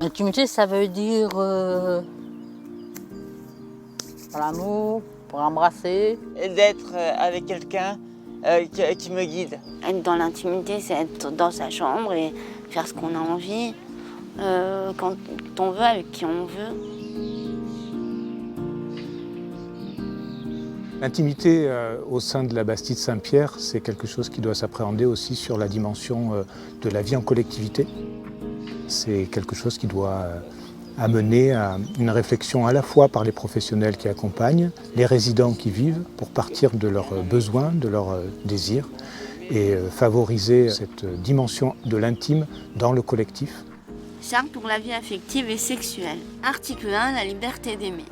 L'intimité, ça veut dire l'amour, pour embrasser. Et d'être avec quelqu'un qui me guide. Être dans l'intimité, c'est être dans sa chambre et faire ce qu'on a envie, quand on veut, avec qui on veut. L'intimité au sein de la Bastide Saint-Pierre, c'est quelque chose qui doit s'appréhender aussi sur la dimension de la vie en collectivité. C'est quelque chose qui doit amener à une réflexion à la fois par les professionnels qui accompagnent, les résidents qui vivent, pour partir de leurs besoins, de leurs désirs, et favoriser cette dimension de l'intime dans le collectif. Charte pour la vie affective et sexuelle. Article 1, la liberté d'aimer.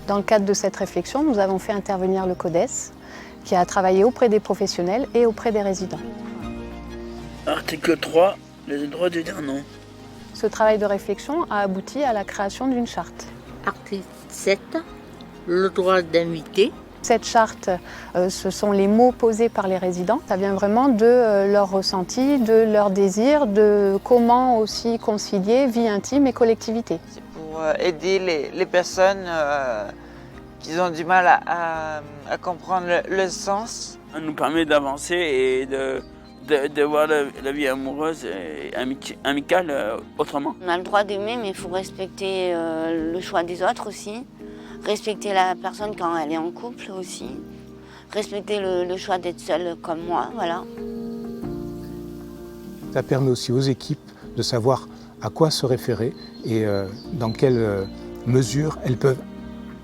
Dans le cadre de cette réflexion, nous avons fait intervenir le CODES, qui a travaillé auprès des professionnels et auprès des résidents. Article 3, le droit de dire non. Ce travail de réflexion a abouti à la création d'une charte. Article 7, le droit d'inviter. Cette charte, ce sont les mots posés par les résidents. Ça vient vraiment de leur ressenti, de leur désir, de comment aussi concilier vie intime et collectivité. C'est pour aider les personnes qui ont du mal à comprendre le sens. Ça nous permet d'avancer et de voir la vie amoureuse et amicale autrement. On a le droit d'aimer, mais il faut respecter le choix des autres aussi. Respecter la personne quand elle est en couple aussi. Respecter le choix d'être seule comme moi, voilà. Ça permet aussi aux équipes de savoir à quoi se référer et dans quelle mesure elles peuvent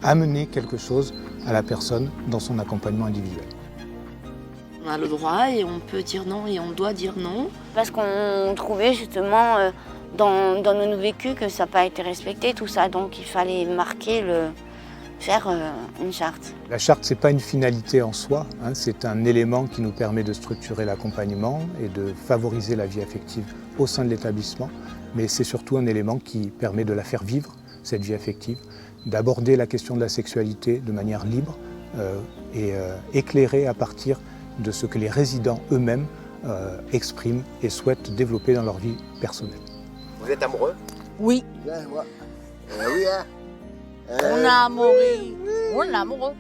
amener quelque chose à la personne dans son accompagnement individuel. On a le droit et on peut dire non et on doit dire non. Parce qu'on trouvait justement dans nos vécus que ça n'a pas été respecté, tout ça. Donc il fallait faire une charte. La charte, ce n'est pas une finalité en soi, hein, c'est un élément qui nous permet de structurer l'accompagnement et de favoriser la vie affective au sein de l'établissement, mais c'est surtout un élément qui permet de la faire vivre, cette vie affective, d'aborder la question de la sexualité de manière libre et éclairée à partir de ce que les résidents eux-mêmes expriment et souhaitent développer dans leur vie personnelle. Vous êtes amoureux? Oui. Bien, moi. Oui, hein? On a amoureux. On est amoureux.